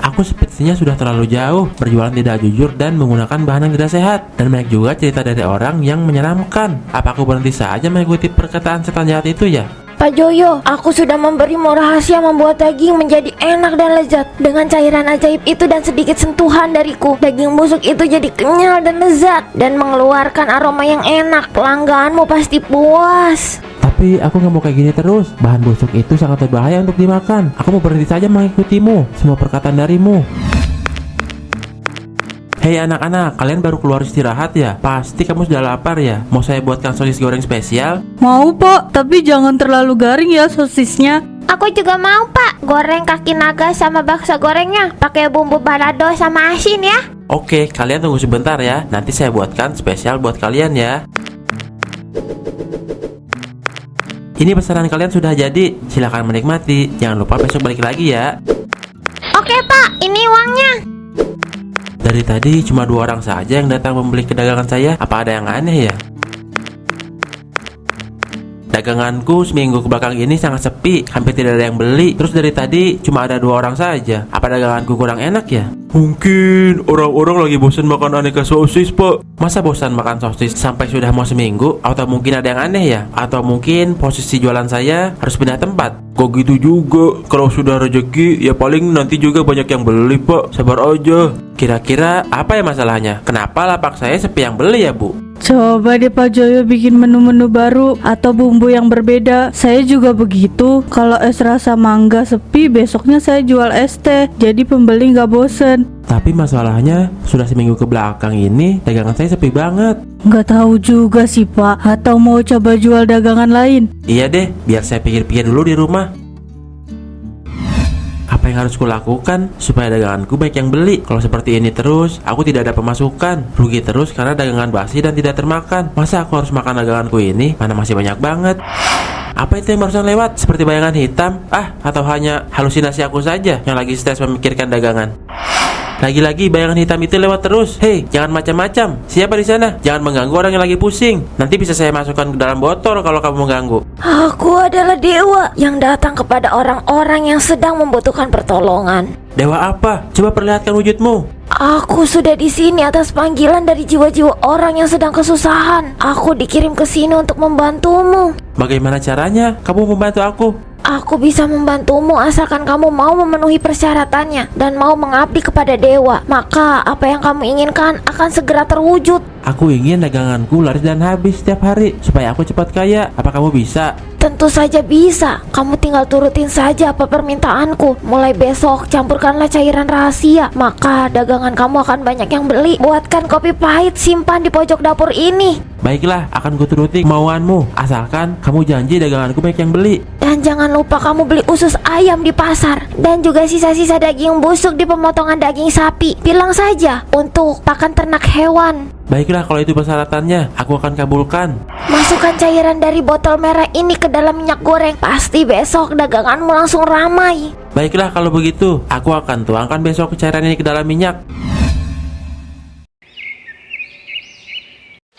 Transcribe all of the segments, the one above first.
Aku sepertinya sudah terlalu jauh, berjualan tidak jujur dan menggunakan bahan yang tidak sehat. Dan banyak juga cerita dari orang yang menyeramkan. Apa aku berhenti saja mengikuti perkataan setan jahat itu ya? Pak Joyo, aku sudah memberimu rahasia membuat daging menjadi enak dan lezat. Dengan cairan ajaib itu dan sedikit sentuhan dariku, daging busuk itu jadi kenyal dan lezat dan mengeluarkan aroma yang enak. Pelangganmu pasti puas. Tapi aku nggak mau kayak gini terus. Bahan busuk itu sangat berbahaya untuk dimakan. Aku mau berhenti saja mengikutimu, semua perkataan darimu. Hei anak-anak, kalian baru keluar istirahat ya? Pasti kamu sudah lapar ya? Mau saya buatkan sosis goreng spesial? Mau Pak, tapi jangan terlalu garing ya sosisnya. Aku juga mau Pak, goreng kaki naga sama bakso gorengnya pakai bumbu balado sama asin ya. Oke, kalian tunggu sebentar ya. Nanti saya buatkan spesial buat kalian ya. Ini pesanan kalian sudah jadi. Silakan menikmati. Jangan lupa besok balik lagi ya. Oke Pak, ini uangnya. Dari tadi cuma 2 orang saja yang datang membeli ke dagangan saya. Apa ada yang aneh ya? Daganganku seminggu kebelakang ini sangat sepi, hampir tidak ada yang beli. Terus dari tadi cuma ada 2 orang saja. Apa daganganku kurang enak ya? Mungkin orang-orang lagi bosan makan aneka sosis, Pak. Masa bosan makan sosis sampai sudah mau seminggu? Atau mungkin ada yang aneh ya? Atau mungkin posisi jualan saya harus pindah tempat? Kok gitu juga? Kalau sudah rezeki ya paling nanti juga banyak yang beli, Pak. Sabar aja. Kira-kira apa ya masalahnya? Kenapa lapak saya sepi yang beli ya, Bu? Coba deh Pak Joyo bikin menu-menu baru atau bumbu yang berbeda. Saya juga begitu. Kalau es rasa mangga sepi, besoknya saya jual es teh. Jadi pembeli nggak bosen. Tapi masalahnya sudah seminggu ke belakang ini dagangan saya sepi banget. Nggak tahu juga sih Pak. Atau mau coba jual dagangan lain? Iya deh, biar saya pikir-pikir dulu di rumah. Apa yang harus kulakukan supaya daganganku baik yang beli? Kalau seperti ini terus, aku tidak ada pemasukan. Rugi terus karena dagangan basi dan tidak termakan. Masa aku harus makan daganganku ini? Mana masih banyak banget. Apa itu yang barusan lewat? Seperti bayangan hitam? Atau hanya halusinasi aku saja yang lagi stres memikirkan dagangan? Lagi-lagi bayangan hitam itu lewat terus. Hei, jangan macam-macam. Siapa di sana? Jangan mengganggu orang yang lagi pusing. Nanti bisa saya masukkan ke dalam botol kalau kamu mengganggu. Aku adalah dewa yang datang kepada orang-orang yang sedang membutuhkan pertolongan. Dewa apa? Coba perlihatkan wujudmu. Aku sudah di sini atas panggilan dari jiwa-jiwa orang yang sedang kesusahan. Aku dikirim ke sini untuk membantumu. Bagaimana caranya kamu membantu aku? Aku bisa membantumu asalkan kamu mau memenuhi persyaratannya dan mau mengabdi kepada dewa. Maka apa yang kamu inginkan akan segera terwujud. Aku ingin daganganku laris dan habis setiap hari supaya aku cepat kaya. Apa kamu bisa? Tentu saja bisa. Kamu tinggal turutin saja apa permintaanku. Mulai besok campurkanlah cairan rahasia. Maka dagangan kamu akan banyak yang beli. Buatkan kopi pahit, simpan di pojok dapur ini. Baiklah, akan kuturuti kemauanmu. Asalkan kamu janji daganganku banyak yang beli. Dan jangan lupa kamu beli usus ayam di pasar. Dan juga sisa-sisa daging busuk di pemotongan daging sapi. Bilang saja untuk pakan ternak hewan. Baiklah, kalau itu persyaratannya, aku akan kabulkan. Masukkan cairan dari botol merah ini ke dalam minyak goreng. Pasti besok daganganmu langsung ramai. Baiklah, kalau begitu, aku akan tuangkan besok cairan ini ke dalam minyak.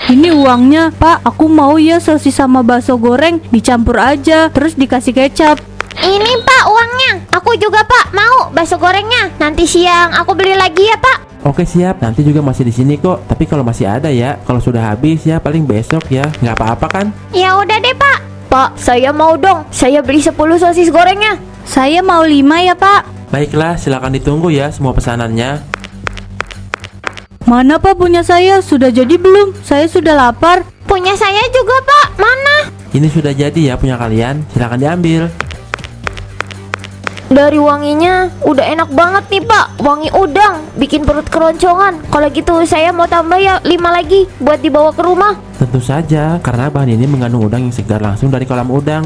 Ini uangnya Pak, aku mau ya sosis sama bakso goreng dicampur aja, terus dikasih kecap. Ini Pak uangnya. Aku juga Pak mau bakso gorengnya. Nanti siang aku beli lagi ya Pak. Oke siap, nanti juga masih di sini kok. Tapi kalau masih ada ya, kalau sudah habis ya paling besok ya, nggak apa-apa kan? Ya udah deh Pak. Pak, saya mau dong. Saya beli 10 sosis gorengnya. Saya mau 5 ya Pak. Baiklah, silakan ditunggu ya semua pesanannya. Mana Pak punya saya? Sudah jadi belum? Saya sudah lapar. Punya saya juga Pak. Mana? Ini sudah jadi ya punya kalian, silakan diambil. Dari wanginya udah enak banget nih Pak. Wangi udang, bikin perut keroncongan. Kalau gitu saya mau tambah ya 5 lagi buat dibawa ke rumah. Tentu saja, karena bahan ini mengandung udang yang segar langsung dari kolam udang.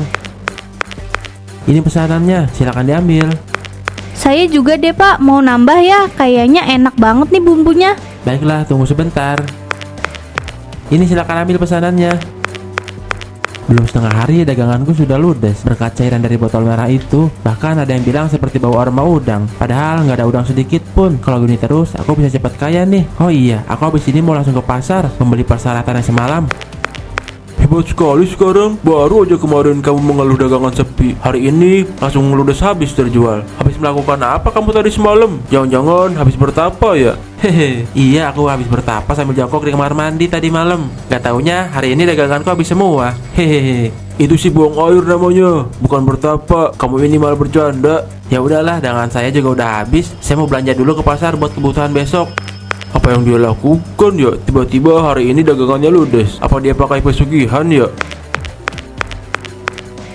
Ini pesanannya, silakan diambil. Saya juga deh Pak, mau nambah ya. Kayaknya enak banget nih bumbunya. Baiklah, tunggu sebentar. Ini silakan ambil pesanannya. Belum setengah hari daganganku sudah ludes berkat cairan dari botol merah itu. Bahkan ada yang bilang seperti bau aroma udang. Padahal nggak ada udang sedikit pun. Kalau gini terus aku bisa cepat kaya nih. Oh iya, aku habis ini mau langsung ke pasar membeli persyaratan yang semalam. Hebat sekali sekarang. Baru aja kemarin kamu mengeluh dagangan sepi, hari ini langsung ludes habis terjual. Habis melakukan apa kamu tadi semalam? Jangan-jangan habis bertapa ya? Hehe, iya aku habis bertapa sambil jongkok di kamar mandi tadi malam. Gak taunya hari ini daganganku habis semua. Hehehe, itu sih buang air namanya, bukan bertapa. Kamu ini malah bercanda. Ya udahlah, dagangan saya juga udah habis. Saya mau belanja dulu ke pasar buat kebutuhan besok. Apa yang dia lakukan ya? Tiba-tiba hari ini dagangannya ludes. Apa dia pakai pesugihan ya?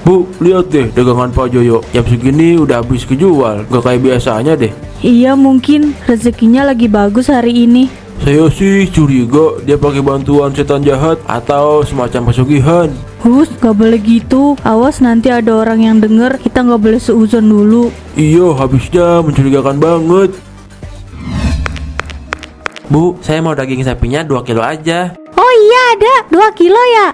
Bu, lihat deh dagangan Pak Joyo. Jam segini udah habis kejual. Gak kayak biasanya deh. Iya, mungkin rezekinya lagi bagus hari ini. Saya sih curiga dia pakai bantuan setan jahat atau semacam pesugihan. Hus, gak boleh gitu. Awas nanti ada orang yang denger, kita gak boleh seuzon dulu. Iya, habisnya mencurigakan banget. Bu, saya mau daging sapinya 2 kilo aja. Oh iya, ada 2 kilo ya?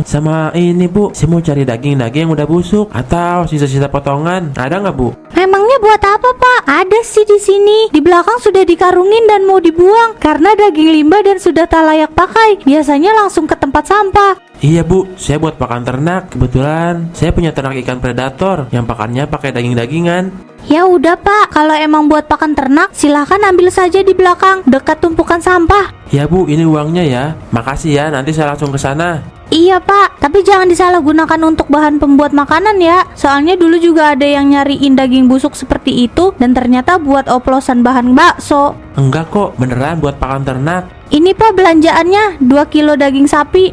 Sama ini bu, saya mau cari daging-daging yang udah busuk atau sisa-sisa potongan. Ada nggak bu? Emangnya buat apa, Pak? Ada sih di sini. Di belakang sudah dikarungin dan mau dibuang karena daging limbah dan sudah tak layak pakai. Biasanya langsung ke tempat sampah. Iya bu, saya buat pakan ternak. Kebetulan saya punya ternak ikan predator yang pakannya pakai daging-dagingan. Ya udah, Pak, kalau emang buat pakan ternak, silahkan ambil saja di belakang dekat tumpukan sampah. Ya bu, ini uangnya ya. Makasih ya, nanti saya langsung ke sana. Iya, Pak, tapi jangan disalahgunakan untuk bahan pembuat makanan ya. Soalnya dulu juga ada yang nyariin daging busuk seperti itu dan ternyata buat oplosan bahan bakso. Enggak kok, beneran buat pakan ternak. Ini, Pak, belanjaannya 2 kilo daging sapi.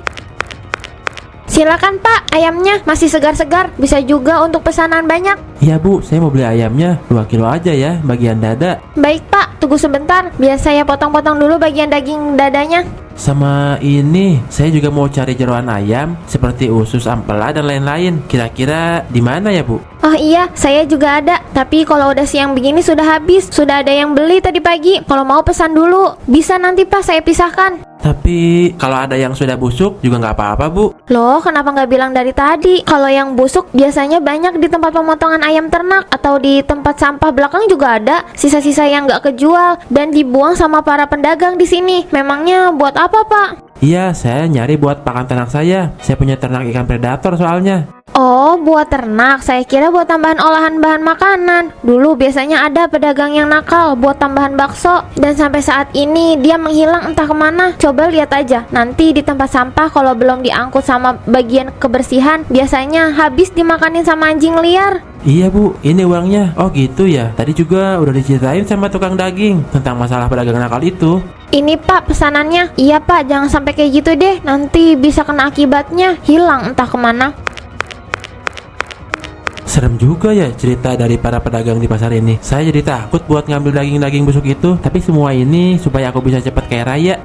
Silakan Pak, ayamnya masih segar-segar. Bisa juga untuk pesanan banyak. Iya bu, saya mau beli ayamnya 2 kilo aja ya, bagian dada. Baik Pak, tunggu sebentar. Biar saya potong-potong dulu bagian daging dadanya. Sama ini, saya juga mau cari jeroan ayam seperti usus, ampela dan lain-lain. Kira-kira di mana ya bu? Oh iya, saya juga ada. Tapi kalau udah siang begini sudah habis. Sudah ada yang beli tadi pagi. Kalau mau pesan dulu, bisa nanti Pak saya pisahkan. Tapi kalau ada yang sudah busuk juga nggak apa-apa bu. Loh, kenapa nggak bilang dari tadi? Kalau yang busuk biasanya banyak di tempat pemotongan ayam ternak atau di tempat sampah belakang juga ada. Sisa-sisa yang nggak kejual dan dibuang sama para pedagang di sini. Memangnya buat apa Pak? Iya, saya nyari buat pakan ternak saya. Saya punya ternak ikan predator soalnya. Oh, buat ternak. Saya kira buat tambahan olahan bahan makanan. Dulu biasanya ada pedagang yang nakal buat tambahan bakso. Dan sampai saat ini dia menghilang entah kemana. Coba lihat aja. Nanti di tempat sampah kalau belum diangkut sama bagian kebersihan, biasanya habis dimakanin sama anjing liar. Iya bu, ini uangnya. Oh gitu ya. Tadi juga udah diceritain sama tukang daging tentang masalah pedagang nakal itu. Ini Pak pesanannya. Iya Pak, jangan sampai kayak gitu deh. Nanti bisa kena akibatnya. Hilang entah kemana. Serem juga ya cerita dari para pedagang di pasar ini. Saya jadi takut buat ngambil daging-daging busuk itu. Tapi semua ini supaya aku bisa cepat kaya raya.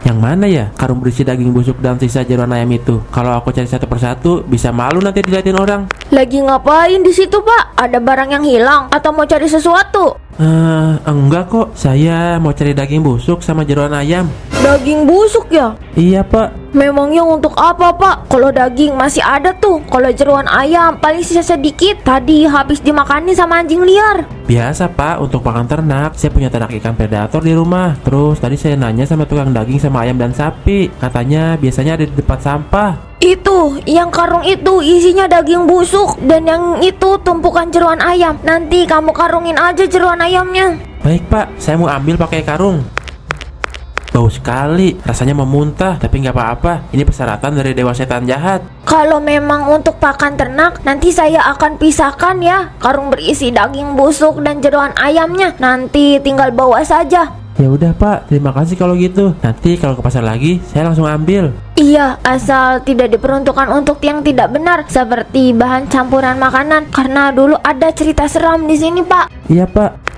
Yang mana ya karung berisi daging busuk dan sisa jeroan ayam itu? Kalau aku cari satu persatu, bisa malu nanti dilihatin orang. Lagi ngapain di situ Pak? Ada barang yang hilang atau mau cari sesuatu? Enggak kok. Saya mau cari daging busuk sama jeroan ayam. Daging busuk ya? Iya pak. Memangnya untuk apa Pak? Kalau daging masih ada tuh. Kalau jeroan ayam paling sisa sedikit. Tadi habis dimakanin sama anjing liar. Biasa pak, untuk pakan ternak. Saya punya ternak ikan predator di rumah. Terus tadi saya nanya sama tukang daging sama ayam dan sapi. Katanya biasanya ada di depan sampah. Itu, yang karung itu isinya daging busuk. Dan yang itu tumpukan jeroan ayam. Nanti kamu karungin aja jeroan ayamnya. Baik pak, saya mau ambil pakai karung. Bau sekali, rasanya mau muntah. Tapi nggak apa-apa, ini persyaratan dari dewa setan jahat. Kalau memang untuk pakan ternak, nanti saya akan pisahkan ya. Karung berisi daging busuk dan jeroan ayamnya. Nanti tinggal bawa saja. Ya udah pak, terima kasih kalau gitu. Nanti kalau ke pasar lagi, saya langsung ambil. Iya, asal tidak diperuntukkan untuk yang tidak benar, seperti bahan campuran makanan. Karena dulu ada cerita seram di sini, Pak. Iya pak.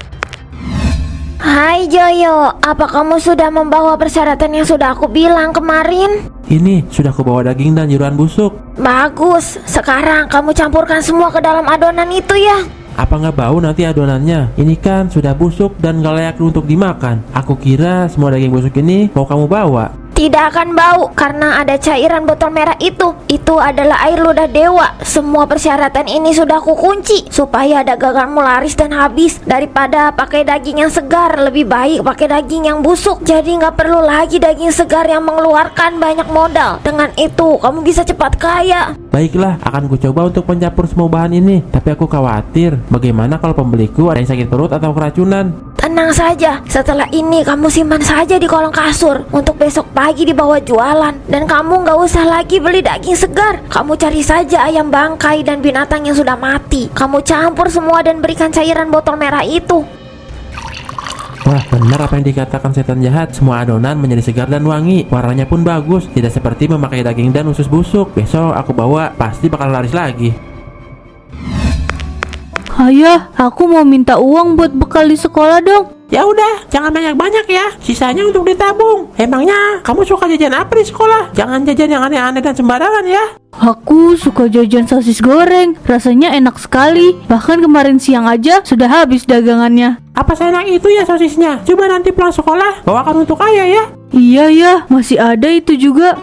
Hai Joyo, apa kamu sudah membawa persyaratan yang sudah aku bilang kemarin? Ini sudah aku bawa daging dan jeroan busuk. Bagus, sekarang kamu campurkan semua ke dalam adonan itu ya. Apa nggak bau nanti adonannya? Ini kan sudah busuk dan nggak layak untuk dimakan. Aku kira semua daging busuk ini mau kamu bawa. Tidak akan bau karena ada cairan botol merah itu. Itu adalah air ludah dewa. Semua persyaratan ini sudah aku kunci supaya daganganmu laris dan habis. Daripada pakai daging yang segar, lebih baik pakai daging yang busuk. Jadi nggak perlu lagi daging segar yang mengeluarkan banyak modal. Dengan itu kamu bisa cepat kaya. Baiklah, akan ku coba untuk mencampur semua bahan ini. Tapi aku khawatir, bagaimana kalau pembeliku ada yang sakit perut atau keracunan? Tenang saja, setelah ini kamu simpan saja di kolong kasur untuk besok pagi dibawa jualan. Dan kamu nggak usah lagi beli daging segar. Kamu cari saja ayam bangkai dan binatang yang sudah mati. Kamu campur semua dan berikan cairan botol merah itu. Wah, benar apa yang dikatakan setan jahat. Semua adonan menjadi segar dan wangi. Warnanya pun bagus, tidak seperti memakai daging dan usus busuk. Besok aku bawa, pasti bakal laris lagi. Ayah, aku mau minta uang buat bekal di sekolah dong. Ya udah, jangan banyak-banyak ya. Sisanya untuk ditabung. Emangnya kamu suka jajan apa di sekolah? Jangan jajan yang aneh-aneh dan sembarangan ya. Aku suka jajan sosis goreng, rasanya enak sekali. Bahkan kemarin siang aja sudah habis dagangannya. Apa seenak itu ya sosisnya? Coba nanti pulang sekolah, bawakan untuk ayah ya. Iya ya, masih ada itu juga.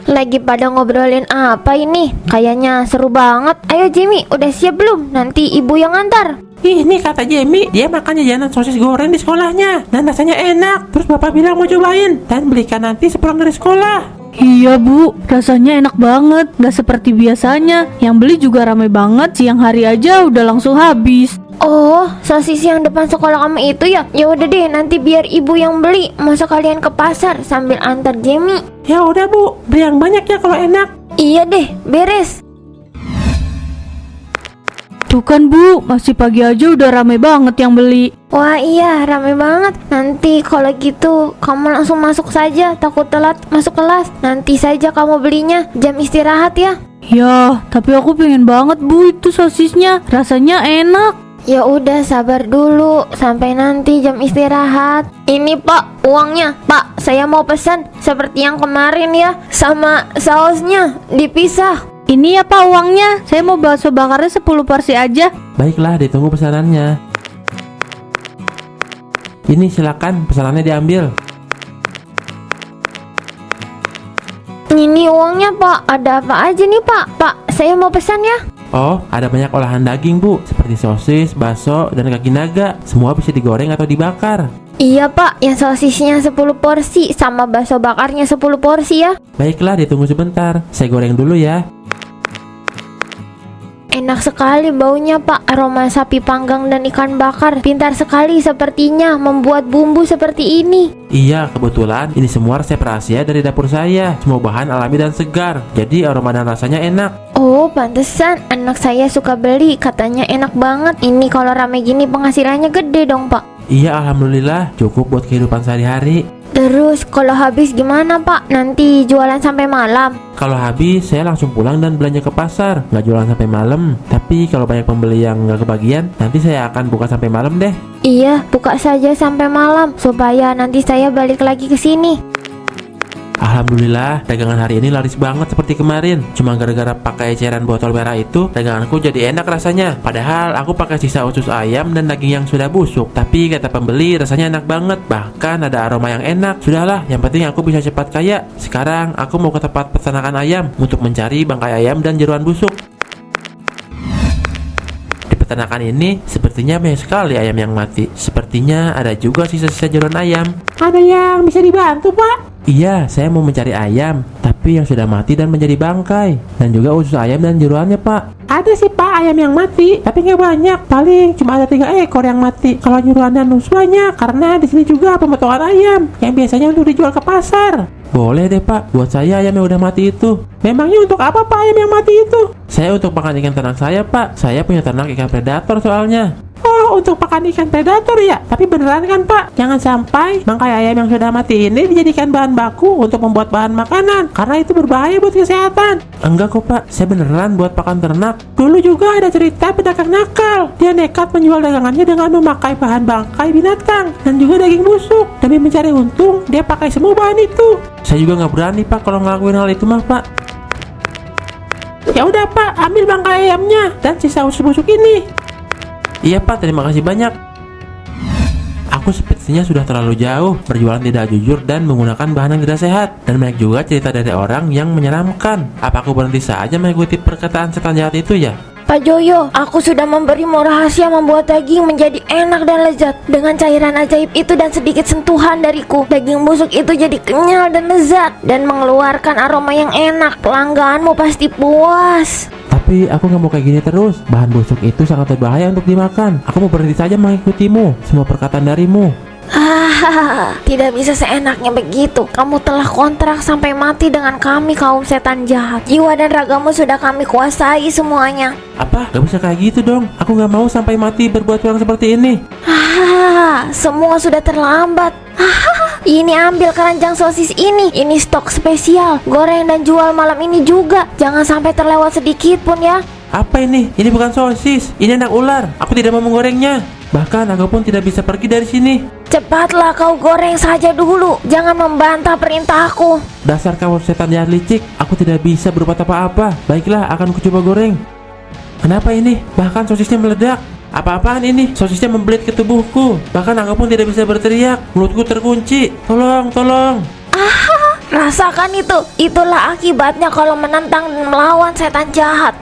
Lagi pada ngobrolin apa ini? Kayaknya seru banget. Ayo Jimmy, udah siap belum? Nanti ibu yang antar. Ini kata Jamie, dia makan jajanan sosis goreng di sekolahnya dan rasanya enak. Terus bapak bilang mau cobain dan belikan nanti sepulang dari sekolah. Iya bu, rasanya enak banget. Gak seperti biasanya. Yang beli juga ramai banget. Siang hari aja udah langsung habis. Oh, sosis yang depan sekolah kamu itu ya? Ya udah deh, nanti biar ibu yang beli. Masa kalian ke pasar sambil antar Jamie? Ya udah bu, beli yang banyak ya kalau enak. Iya deh, beres. Tuh kan bu, masih pagi aja udah ramai banget yang beli. Wah iya, rame banget. Nanti kalau gitu kamu langsung masuk saja. Takut telat masuk kelas. Nanti saja kamu belinya jam istirahat ya. Ya, tapi aku pengen banget bu itu sosisnya. Rasanya enak. Ya udah sabar dulu sampai nanti jam istirahat. Ini Pak, uangnya. Pak, saya mau pesan seperti yang kemarin ya. Sama sausnya dipisah. Ini ya pak uangnya. Saya mau bakso bakarnya 10 porsi aja. Baiklah, ditunggu pesanannya. Ini silakan pesanannya diambil. Ini uangnya Pak. Ada apa aja nih Pak? Pak, saya mau pesan ya. Oh, ada banyak olahan daging bu, seperti sosis, bakso, dan kaki naga. Semua bisa digoreng atau dibakar. Iya Pak, yang sosisnya 10 porsi sama bakso bakarnya 10 porsi ya. Baiklah, ditunggu sebentar. Saya goreng dulu ya. Enak sekali baunya Pak, aroma sapi panggang dan ikan bakar. Pintar sekali sepertinya membuat bumbu seperti ini. Iya, kebetulan ini semua resep rahasia dari dapur saya. Semua bahan alami dan segar, jadi aroma dan rasanya enak. Oh, pantesan anak saya suka beli, katanya enak banget. Ini kalau rame gini penghasilannya gede dong Pak. Iya, alhamdulillah cukup buat kehidupan sehari-hari. Terus kalau habis gimana Pak? Nanti jualan sampai malam? Kalau habis, saya langsung pulang dan belanja ke pasar. Nggak jualan sampai malam. Tapi kalau banyak pembeli yang nggak kebagian, nanti saya akan buka sampai malam deh. Iya, buka saja sampai malam supaya nanti saya balik lagi ke sini. Alhamdulillah, dagangan hari ini laris banget seperti kemarin. Cuma gara-gara pakai cairan botol merah itu, daganganku jadi enak rasanya. Padahal aku pakai sisa usus ayam dan daging yang sudah busuk. Tapi kata pembeli rasanya enak banget. Bahkan ada aroma yang enak. Sudahlah, yang penting aku bisa cepat kaya. Sekarang aku mau ke tempat peternakan ayam untuk mencari bangkai ayam dan jeroan busuk. Di peternakan ini sepertinya banyak sekali ayam yang mati. Sepertinya ada juga sisa-sisa jeroan ayam. Ada yang bisa dibantu, Pak? Iya, saya mau mencari ayam, tapi yang sudah mati dan menjadi bangkai. Dan juga usus ayam dan jeroannya, Pak. Ada sih, Pak, ayam yang mati, tapi nggak banyak. Paling cuma ada 3 ekor yang mati. Kalau jeroan dan usus banyak, karena di sini juga pemotongan ayam yang biasanya untuk dijual ke pasar. Boleh deh, Pak, buat saya ayam yang udah mati itu. Memangnya untuk apa, Pak, ayam yang mati itu? Saya untuk makan ikan ternak saya, Pak. Saya punya ternak ikan predator soalnya. Oh, untuk pakan ikan predator ya? Tapi beneran kan Pak? Jangan sampai bangkai ayam yang sudah mati ini dijadikan bahan baku untuk membuat bahan makanan, karena itu berbahaya buat kesehatan. Enggak kok Pak, saya beneran buat pakan ternak. Dulu juga ada cerita pedagang nakal. Dia nekat menjual dagangannya dengan memakai bahan bangkai binatang dan juga daging busuk. Demi mencari untung, dia pakai semua bahan itu. Saya juga nggak berani Pak kalau ngelakuin hal itu mah Pak. Ya udah Pak, ambil bangkai ayamnya dan sisa usus busuk ini. Iya Pak, terima kasih banyak. Aku sepertinya sudah terlalu jauh berjualan tidak jujur dan menggunakan bahan yang tidak sehat. Dan banyak juga cerita dari orang yang menyeramkan. Apa aku berhenti saja mengikuti perkataan setan jahat itu ya? Pak Joyo, aku sudah memberimu rahasia membuat daging menjadi enak dan lezat. Dengan cairan ajaib itu dan sedikit sentuhan dariku, daging busuk itu jadi kenyal dan lezat dan mengeluarkan aroma yang enak. Pelangganmu pasti puas. Tapi aku nggak mau kayak gini terus. Bahan busuk itu sangat berbahaya untuk dimakan. Aku mau berhenti saja mengikutimu, semua perkataan darimu. Tidak bisa seenaknya begitu. Kamu telah kontrak sampai mati dengan kami, kaum setan jahat. Jiwa dan ragamu sudah kami kuasai semuanya. Apa? Gak bisa kayak gitu dong. Aku nggak mau sampai mati berbuat curang seperti ini. Semua sudah terlambat. Ini ambil keranjang sosis ini. Ini stok spesial. Goreng dan jual malam ini juga. Jangan sampai terlewat sedikit pun ya. Apa ini? Ini bukan sosis. Ini anak ular. Aku tidak mau menggorengnya. Bahkan aku pun tidak bisa pergi dari sini. Cepatlah kau goreng saja dulu. Jangan membantah perintahku. Dasar kau setan jahat licik. Aku tidak bisa berbuat apa-apa. Baiklah, akan kucoba goreng. Kenapa ini? Bahkan sosisnya meledak. Apa-apaan ini? Sosisnya membelit ke tubuhku. Bahkan aku pun tidak bisa berteriak. Mulutku terkunci. Tolong, tolong. Rasakan itu. Itulah akibatnya kalau menentang dan melawan setan jahat.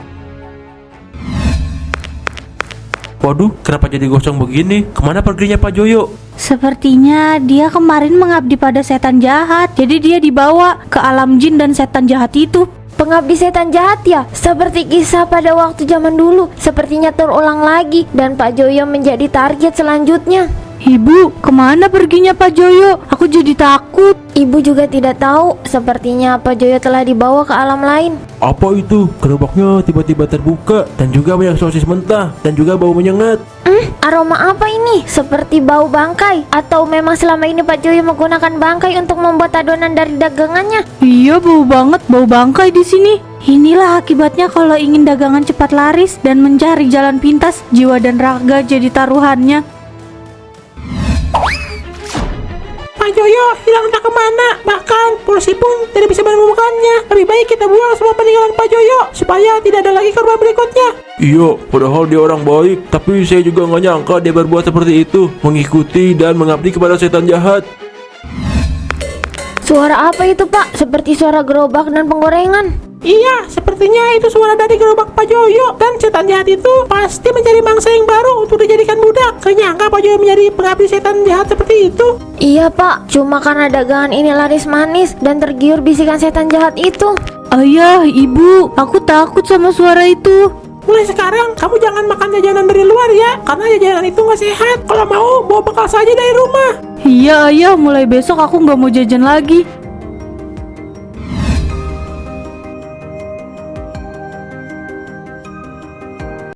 Waduh, kenapa jadi gosong begini? Kemana perginya Pak Joyo? Sepertinya dia kemarin mengabdi pada setan jahat. Jadi dia dibawa ke alam jin dan setan jahat itu. Pengabdi setan jahat ya? Seperti kisah pada waktu zaman dulu. Sepertinya terulang lagi. Dan Pak Joyo menjadi target selanjutnya. Ibu, kemana perginya Pak Joyo? Aku jadi takut. Ibu juga tidak tahu. Sepertinya Pak Joyo telah dibawa ke alam lain. Apa itu? Gerobaknya tiba-tiba terbuka. Dan juga banyak sosis mentah. Dan juga bau menyengat. Aroma apa ini? Seperti bau bangkai. Atau memang selama ini Pak Joyo menggunakan bangkai untuk membuat adonan dari dagangannya? Iya, bau banget, bau bangkai di sini. Inilah akibatnya kalau ingin dagangan cepat laris dan mencari jalan pintas, jiwa dan raga jadi taruhannya. Pak Joyo hilang entah kemana. Bahkan polisi pun tidak bisa menemukannya. Lebih baik kita buang semua peninggalan Pak Joyo supaya tidak ada lagi korban berikutnya. Iya, padahal dia orang baik. Tapi saya juga nggak nyangka dia berbuat seperti itu, mengikuti dan mengabdi kepada setan jahat. Suara apa itu Pak? Seperti suara gerobak dan penggorengan. Iya, sepertinya itu suara dari gerobak Pak Joyo. Dan setan jahat itu pasti mencari mangsa yang baru untuk dijadikan budak. Gak nyangka Pak Joyo menjadi pengabdi setan jahat seperti itu. Iya Pak, cuma karena dagangan ini laris manis dan tergiur bisikan setan jahat itu. Ayah, ibu, aku takut sama suara itu. Mulai sekarang kamu jangan makan jajanan dari luar ya, karena jajanan itu gak sehat. Kalau mau, bawa bekal saja dari rumah. Iya, ayah, mulai besok aku nggak mau jajan lagi.